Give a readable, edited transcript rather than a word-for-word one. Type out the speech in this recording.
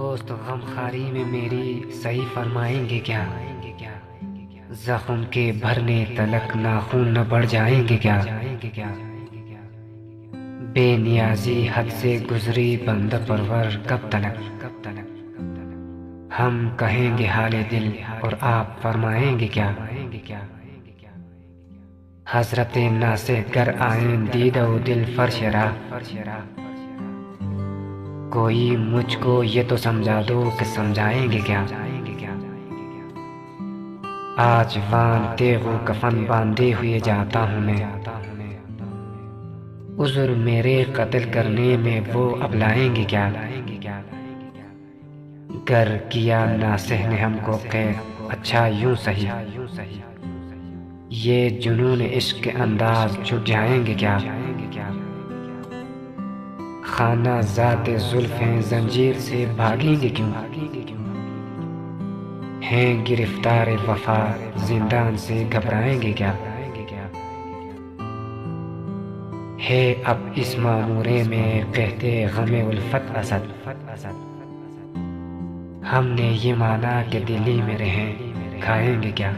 दोस्त गमखारी में मेरी सही फरमाएंगे क्या? जख्म के भरने तलक नाखून न बढ़ जाएंगे क्या? बेनियाजी हद से गुजरी बंद परवर कब तलक? हम कहेंगे हाले दिल और आप फरमाएंगे क्या? हजरत नासिर गर आएं दीदो दिल फरशरा, कोई मुझको ये तो समझा दो कि समझाएंगे क्या? आज वान तेगो कफन बांधे हुए जाता हूँ मैं, उज़्र मेरे कत्ल करने में वो अब लाएंगे क्या? गर किया नासिह ने हमको कैद अच्छा यूं सही, ये जुनून इश्क के अंदाज छुट जाएंगे क्या? खाना ज़ाते जुल्फ़ें जंजीर से भागेंगे क्यों? हैं गिरफ्तार वफा जिंदान से घबराएंगे क्या? है अब इस मामूरे में कहते गमे उल्फत असद, हमने ये माना कि दिल्ली में रहें खाएंगे क्या?